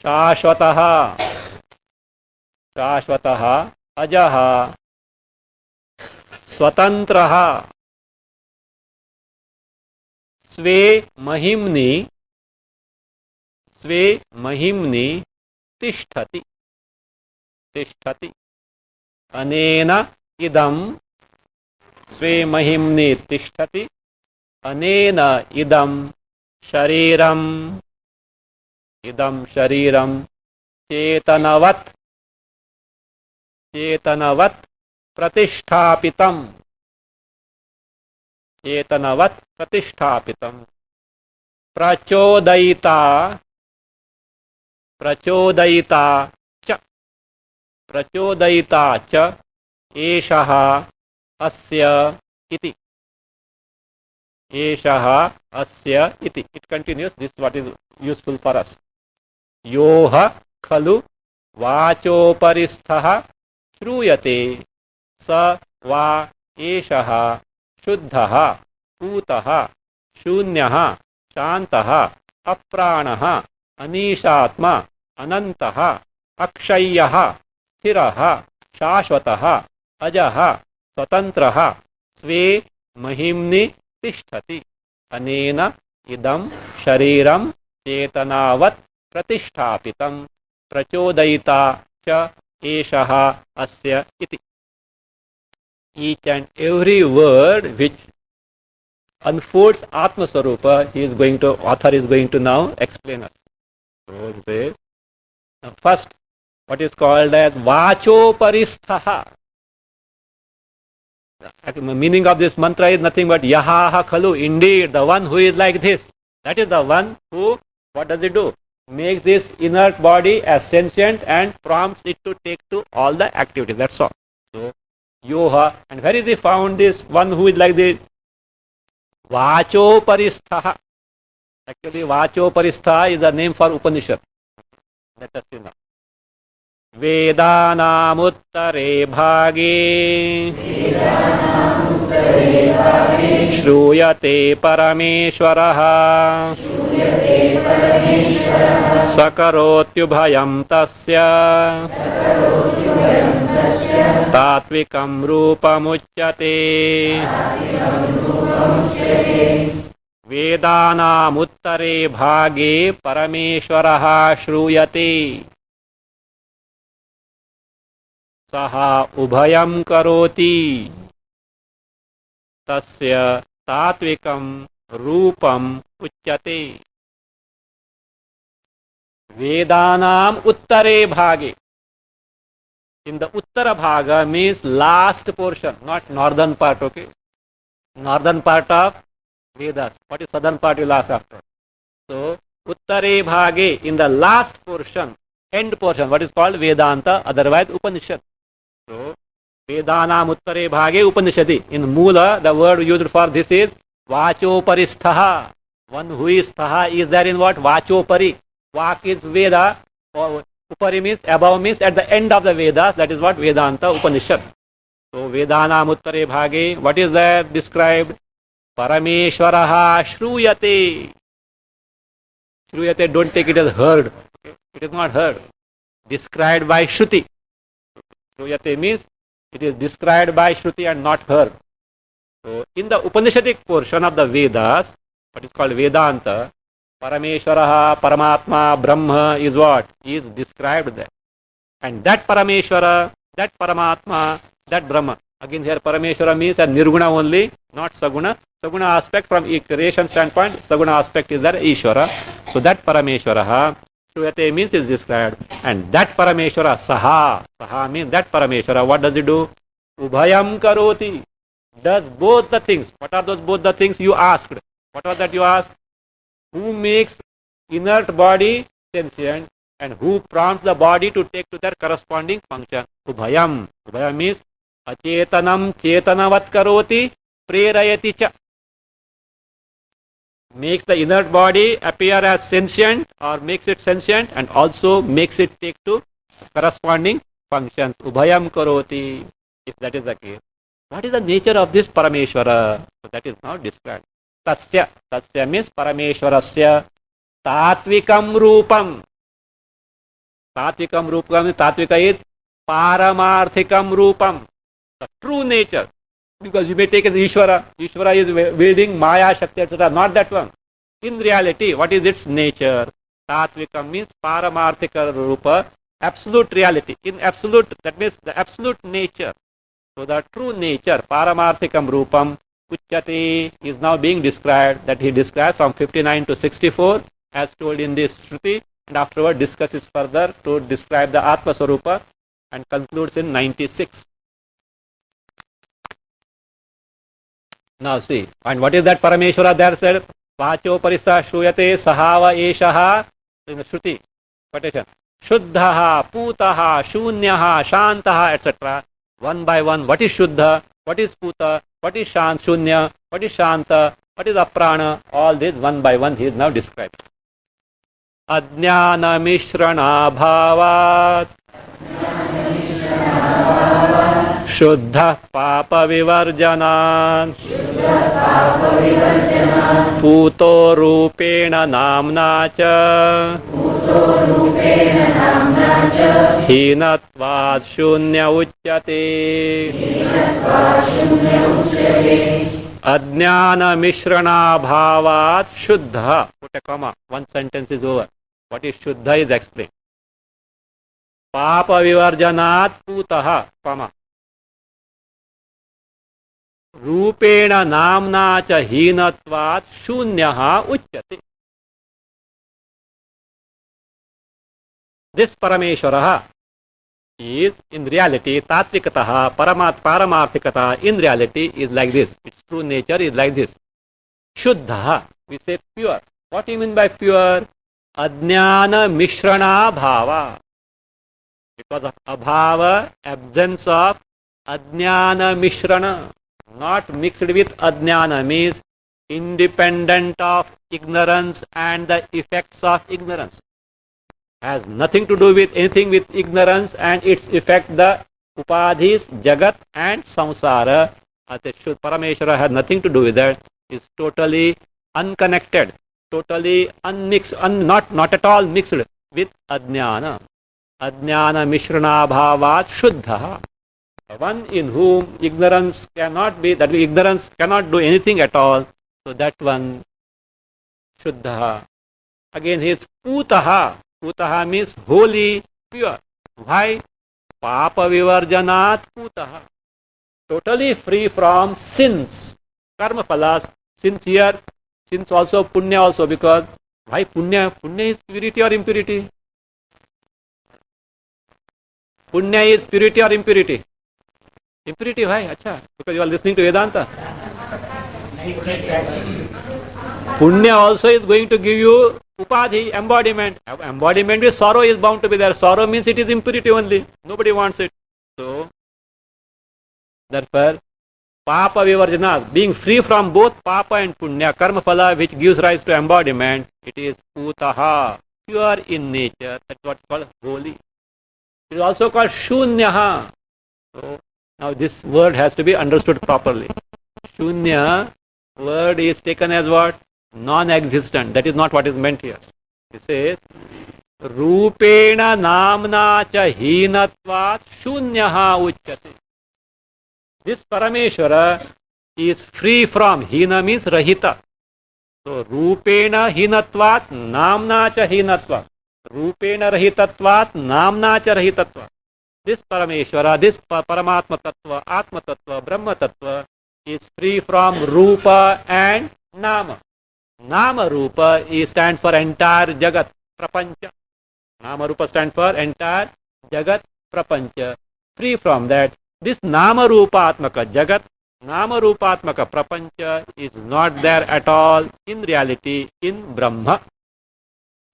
शाश्वतः शाश्वतः अजः स्वतन्त्रः स्वे महिम्नि तिष्ठति तिष्ठति अनेन इदं स्वे महिम्नि तिष्ठति अनेन इदं शरीरम् चेतनवत् प्रतिष्ठापितम् प्रचोदयिता च एषः अस्य इति It continues. This is what is useful for us. Yoha khalu vachoparisthaha shruyate sa va eshaha shuddhaha putaha shunyaha shantaha apranaha anishatma anantaha akshayyaha sthiraha shashvataha ajaha swatantraha स्वे महिम्नि तिष्ठति अनेन इदं शरीरं चेतनावत् प्रतिष्ठापितं प्रचोदयिता च एषः अस्य इति. Each and every word which unfolds Atma Swarupa, author is going to now explain us. So say, first, what is called as Vachoparisthaha. The meaning of this mantra is nothing but Yahaha Khalu. Indeed, the one who is like this, that is the one who, what does it do? Makes this inert body as sentient and prompts it to take to all the activities. That's all. So, Yoha. And where is he found, this one who is like this? Vachoparisthaha. Actually, Vachoparisthaha is a name for Upanishad. Let us see now. वेदानामुत्तरे भागे श्रूयते परमेश्वरः सकरोत्युभयं तस्य तात्विकं रूपमुच्यते. वेदानामुत्तरे भागे परमेश्वरः श्रूयते. सः उभयं करोति. तस्य तात्विकं रूपम उच्यते. Vedanam uttare bhage. In the uttara bhaga means last portion, not northern part, okay? Northern part of Vedas. What is southern part you last after? So, uttare bhage, in the last portion, end portion, what is called Vedanta, otherwise Upanishad. So, Vedanam uttare bhage Upanishadi. In Mula, the word used for this is Vachoparistaha. One who is Staha is there in what? Vachopari. Vak is Veda, or Upari means above, means at the end of the Vedas. That is what Vedanta Upanishad. So Vedanam uttare bhage, what is there described? Parameshwaraha shruyate. Shruyate, don't take it as heard. Okay? It is not heard. Described by Shruti. Shruyate means it is described by Shruti and not heard. So in the Upanishadic portion of the Vedas, what is called Vedanta, Parameshwaraha, Paramatma, Brahma is what? Is described there. And that Parameshwara, that Paramatma, that Brahma. Again here Parameshwara means a Nirguna only, not Saguna. Saguna aspect from creation standpoint, Saguna aspect is there Ishvara. So that Parameshwaraha, Shruyate means is described. And that Parameshwara, Saha. Saha means that Parameshwara, what does it do? Ubhayam karoti. Does both the things. What are those both the things you asked? What was that you asked? Who makes inert body sentient and who prompts the body to take to their corresponding function? Ubhayam. Ubhayam means achetanam chetanavat karoti prerayati cha. Makes the inert body appear as sentient or makes it sentient and also makes it take to corresponding functions. Ubhayam karoti. If that is the case. What is the nature of this Parameshwara? So that is now described. Tasya. Tasya means Parameshwarasya Tatvikam Rupam. Tatvikam Rupam, Tatvika is Paramarthikam Rupam. The true nature. Because you may take as Ishvara. Ishvara is wielding Maya, Shakti, etc. Not that one. In reality, what is its nature? Tatvikam means Paramarthika Rupa. Absolute reality. In absolute, that means the absolute nature. So the true nature, Paramarthikam Rupam, Uchyate, is now being described, that he describes from 59 to 64 as told in this Shruti, and afterward discusses further to describe the Atma Swarupa and concludes in 96. Now see, and what is that Parameshwara there said? Vacho parisa shruyate sahava eshaha in the Shruti, quotation. Shuddhaha, Putaha, Shunyaha, Shantaha, etc. One by one, what is Shuddha, what is Puta, what is Shant, Shunya, what is Shanta, what is Aprana, all this one by one he is now described. Ajnana Mishrana Bhavat Shuddha Papa Vivarjanat Puto Rupena Namna Cha Hinatvad Shunya Uchyate Ajnana Mishrana Bhavat Shuddha. Put a comma, one sentence is over. What is Shuddha is explained. Papa Vivarjanat Putaha, comma. Rupena Namna Cha Hinatvad Shunyaha Uchyate. This Parameshwaraha is in reality Tatvikataha, Paramarthikata in reality is like this. Its true nature is like this. Shuddha, we say pure. What do you mean by pure? Ajnana Mishrana Bhava. Because of abhava, absence of Ajnana Mishrana. Not mixed with Ajnana means independent of ignorance and the effects of ignorance. Has nothing to do with anything with ignorance and its effect, the upadhis, jagat and samsara. Parameshwara has nothing to do with that. It's totally unconnected, totally unmixed, not at all mixed with ajnana. Ajnana mishrana bhavat shuddha. One in whom ignorance cannot be, that ignorance cannot do anything at all. So that one shuddha. Again he is putaha. Putaha means holy, pure. Why? Papa vivarjanat putaha. Totally free from sins. Karma phalas. Sins here since also punya also, because why punya? Punya is purity or impurity? Punya is purity or impurity? Impurity, why? Acha, because you are listening to Vedanta. Punya also is going to give you upadhi, embodiment. Embodiment with sorrow is bound to be there. Sorrow means it is impurity only. Nobody wants it. So, therefore, Papa Vivarjana, being free from both Papa and Punya, Karma Phala, which gives rise to embodiment, it is Putaha, pure in nature. That's what's called holy. It is also called Shunyaha. So, now this word has to be understood properly. Shunya word is taken as what? Non-existent. That is not what is meant here. It says, Rupena namna cha hinatvat shunyaha uchyate. This Parameshwara is free from. Hina means rahita. So, Rupena hinatvat namna cha hinatvat. Rupena rahitatvat namna cha rahitatvat. This Parameshwara, this Paramatma Tattva, Atma Tattva, Brahma Tattva is free from Rupa and Nama. Nama Rupa stands for entire Jagat, Prapancha. Nama Rupa stands for entire Jagat, Prapancha. Free from that, this Nama Rupa Atmaka Jagat, Nama Rupa Atmaka Prapancha is not there at all in reality in Brahma.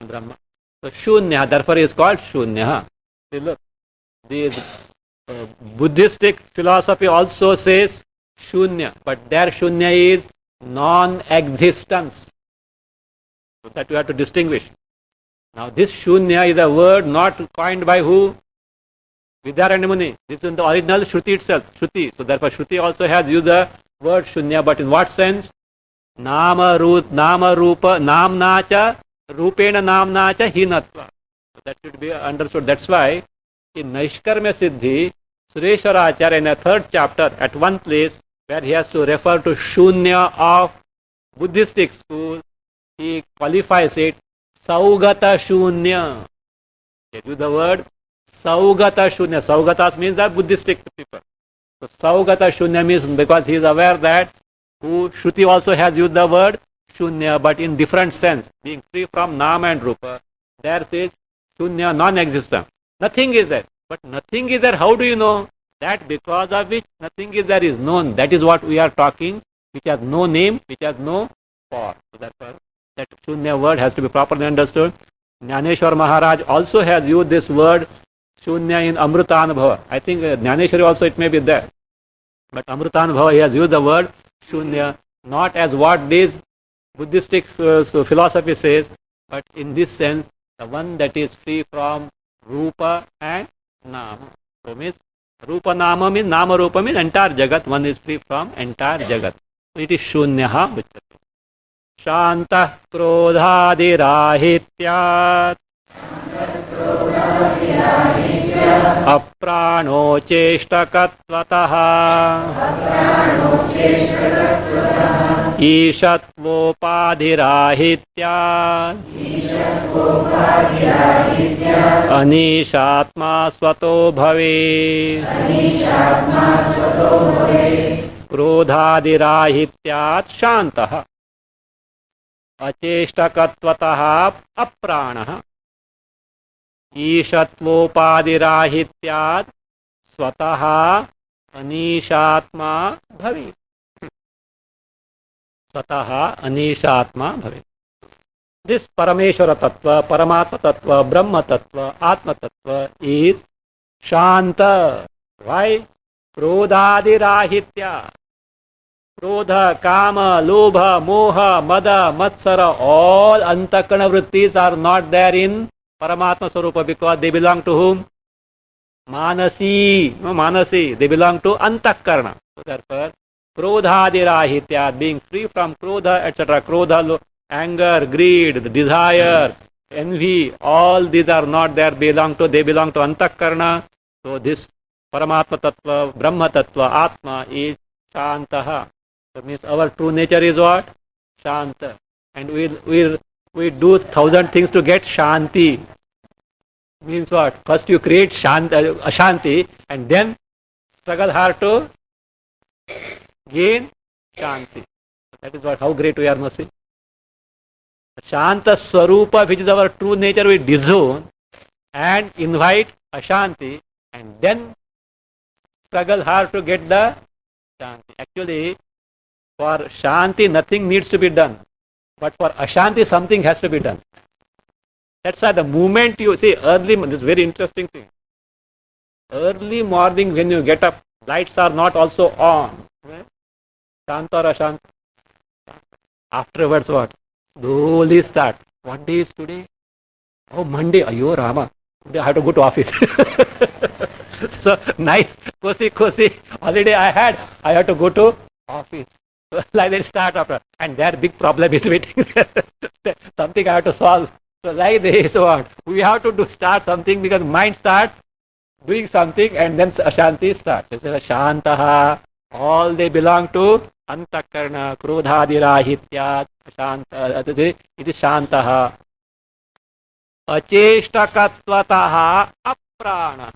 Brahma. So Shunya, therefore is called Shunya. See, look, the Buddhistic philosophy also says Shunya, but their Shunya is non-existence. So that we have to distinguish. Now this Shunya is a word not coined by who? Vidyaranya Muni. This is in the original Shruti itself, Shruti. So therefore Shruti also has used the word Shunya, but in what sense? Nama Rupa, Namnacha, Rupena Namnacha, Hinatva. So that should be understood. That's why in Naishkarmya Siddhi, Sureshwaracharya in a third chapter at one place where he has to refer to Shunya of Buddhistic school, he qualifies it Saugata Shunya. They use the word Saugata Shunya. Saugatas means that Buddhistic people. So Saugata Shunya means because he is aware that Shruti also has used the word Shunya, but in different sense, being free from Nama and Rupa. There says Shunya, non-existent. Nothing is there. But nothing is there, how do you know? That because of which nothing is there is known. That is what we are talking, which has no name, which has no form. So therefore, that Shunya word has to be properly understood. Jnaneshwar Maharaj also has used this word Shunya in Amrutanubhava. I think Jnaneshwari also it may be there. But Amrutanubhava, he has used the word Shunya, not as what this Buddhistic philosophy says, but in this sense, the one that is free from Rupa and Nama. So means Rupa Nama means Nama Rupa means entire Jagat. One is free from entire Jagat. So it is Shunyaha Uchyate. Shantah Krodhadirahityat Aprano Cheshtakatvatah Ishatvopadhirahityat Anishatma Svato Bhave Krodhadirahityat Shantah Acheshtakatvatah Apranah Ishatvopadhirahityat Swataha Anishatma Bhave. Swataha Anishatma Bhave. This Parameshwara Tattva, Paramatma Tattva, Brahma Tattva, Atma Tattva is Shanta. Why? Krodhadirahitya. Krodha, Kama, Lobha, Moha, Mada, Matsara, all Antakarana vrittis are not there in Paramatma Sarupa because they belong to whom? Manasi. No, Manasi. They belong to Antakarana. So therefore, Krodhadirahitya, being free from Krodha, etc. Krodha, anger, greed, desire, envy, all these are not there, they belong to Antakarana. So this Paramatma Tattva, Brahma Tattva, Atma is Shantaha. That means our true nature is what? Shanta. And we do 1,000 things to get Shanti. Means what? First you create Ashanti and then struggle hard to gain Shanti. That is what, how great we are, Masi. Shanta Swarupa, which is our true nature, we disown and invite Ashanti and then struggle hard to get the Shanti. Actually, for Shanti, nothing needs to be done. But for Ashanti, something has to be done. That's why the moment you see early, this is very interesting thing. Early morning when you get up, lights are not also on. Right? Shanta or Ashanta. Afterwards what? Slowly start. What day is today? Oh, Monday. Ayo Rama. Today I have to go to office. So nice. Cozy holiday I had. I have to go to office. Like they start after. And their big problem is waiting. Something I have to solve. So like this what? We have to start something because mind starts doing something and then Ashanti starts. This is Shantaha. All they belong to Antakarna, Krodhadirahitya, Shanta. It is Shantaha. Acheshtakattvataha aprana.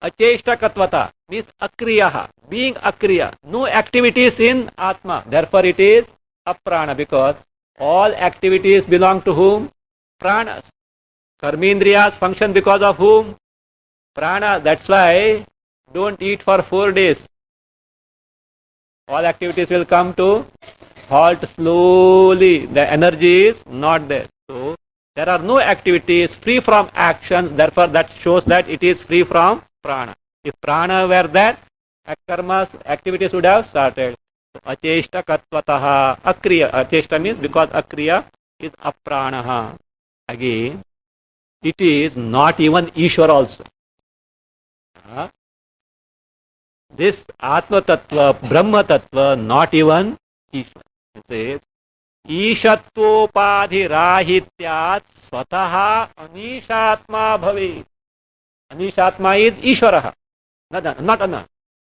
Acheshtakattvata means akriyaha, being akriya. No activities in Atma. Therefore it is aprana because all activities belong to whom? Pranas. Karmendriyas function because of whom? Prana. That's why don't eat for 4 days. All activities will come to halt slowly. The energy is not there. So there are no activities free from actions. Therefore that shows that it is free from prana. If prana were there, karmas, activities would have started. So acheshta katvataha akriya. Acheshta means because akriya is apranaha. Again, it is not even Ishwar also. This Atma Tattva, Brahma Tattva, not even Ishwar. It says, Ishatvopadhi Rahityat Swataha Anishatma Bhavi. Anishatma is Ishwaraha. Not Anna.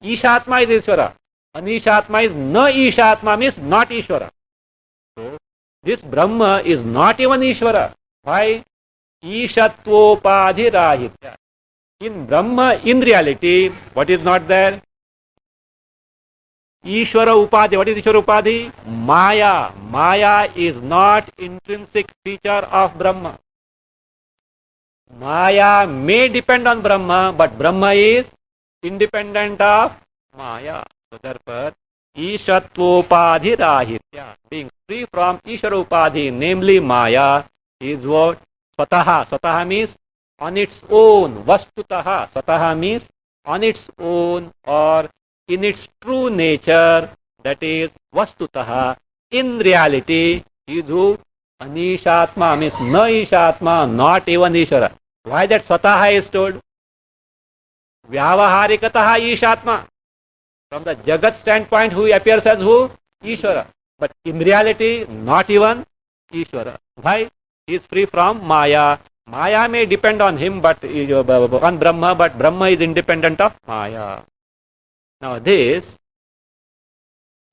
Ishatma is Ishwara. Anishatma is na Ishatma means not Ishwara. So, this Brahma is not even Ishwara. Why? Ishatvopadhi Rahitya. In Brahma, in reality, what is not there? Ishvara Upadhi. What is Ishvara Upadhi? Maya. Maya is not intrinsic feature of Brahma. Maya may depend on Brahma, but Brahma is independent of Maya. So therefore, Ishatvopadhi Rahitya, being free from Ishvara Upadhi, namely Maya, is what? Swataha. Swataha means on its own. Vastutaha. Swataha means on its own or in its true nature, that is Vastutaha. In reality, is who? Anishatma means na Ishatma, not even Ishvara. Why that Swataha is told? Vyavaharikataha Ishatma. From the Jagat standpoint, who appears as who? Ishvara. But in reality, not even Ishvara. Why? He is free from Maya. Maya may depend on him, but on Brahma, but Brahma is independent of Maya. Now this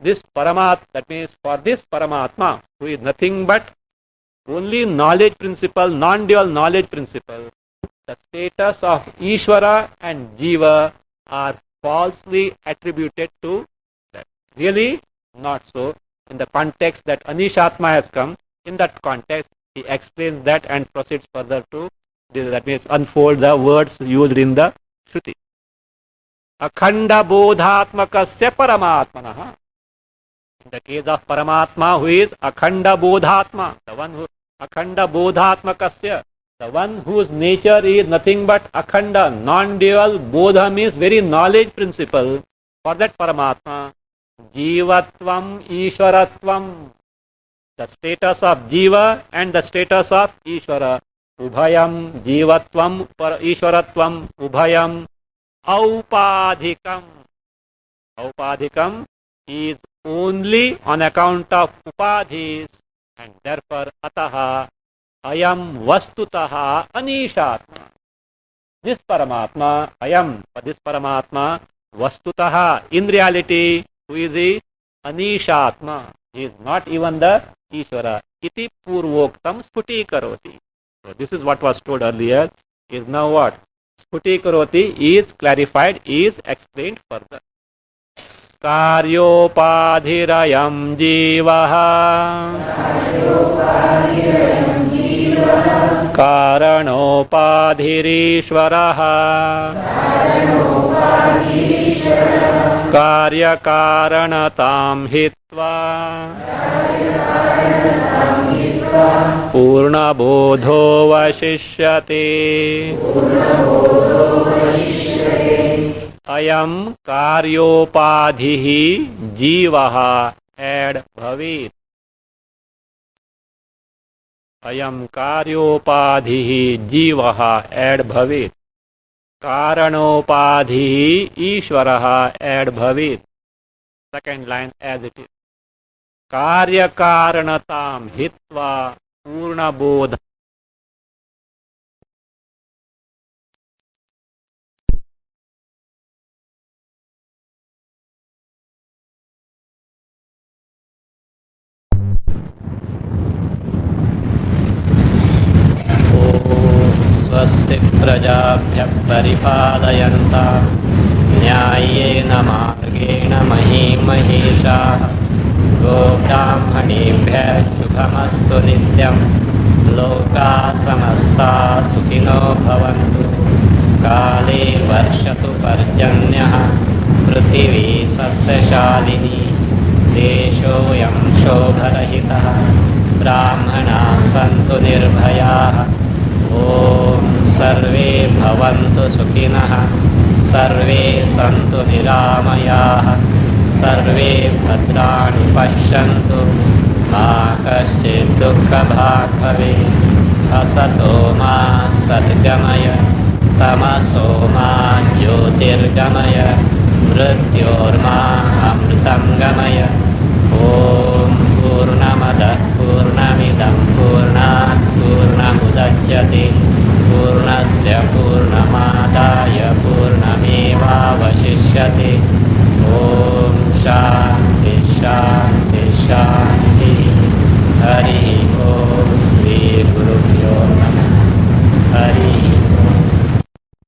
Paramatma, that means for this Paramatma, who is nothing but only knowledge principle, non-dual knowledge principle, the status of Ishvara and Jiva are falsely attributed to that. Really not so. In the context that Anishatma has come, in that context, he explains that and proceeds further to, that means unfold the words used in the Shruti. Akhanda bodhatmakasya paramatmanaha. In the case of Paramatma, who is Akhanda bodhatma, the one who Akhanda bodhatmakasya, the one whose nature is nothing but Akhanda, non-dual. Bodha means very knowledge principle. For that Paramatma, Jivatvam, Ishwaratvam, the status of Jiva and the status of Ishvara, Ubhayam, Jivatvam, Ishwaratvam, Ubhayam, Aupadhikam. Aupadhikam is only on account of Upadhis, and therefore Ataha Ayam Vastutaha Anishatma. This Paramatma, Ayam, this Paramatma, Vastutaha, in reality, who is he? Anishatma. He is not even the Ishvara. Iti Purvoktam Sputi Karoti. So this is what was told earlier. Is now what? Sputi Karoti is clarified, is explained further. कार्योपाधिरयं जीवः कारणोपाधिरीश्वरः कार्यकारणतां हित्वा पूर्णबोधो वशिष्यते अयं कार्योपाधिः जीवः add भवेत् अयं कार्योपाधिः जीवः add भवेत् कारणोपाधिः ईश्वरः एड् भवेत् second line as it is कार्यकारणतां हित्वा पूर्णबोध स्वस्ति प्रजाभ्यः परिपालयन्तां न्याय्येन मार्गेण महीं महिषाः गोब्राह्मणेभ्यः शुभमस्तु नित्यं लोकाः समस्ताः सुखिनो भवन्तु काले वर्षतु पर्जन्यः पृथिवी सस्यशालिनी देशोऽयं शोभरहितः ब्राह्मणाः सन्तु निर्भयाः ॐ सर्वे भवन्तु सुखिनः सर्वे सन्तु निरामयाः सर्वे भद्राणि पश्यन्तु मा कश्चित् दुःखभाग् भवेत् असतो मा सद्गमय तमसो मा ज्योतिर्गमय मृत्योर्मा अमृतं गमय ॐ पूर्णमदः पूर्णमिदं पूर्णात् पूर्णमुदच्यते पूर्णस्य पूर्णमादाय पूर्णमेवावशिष्यते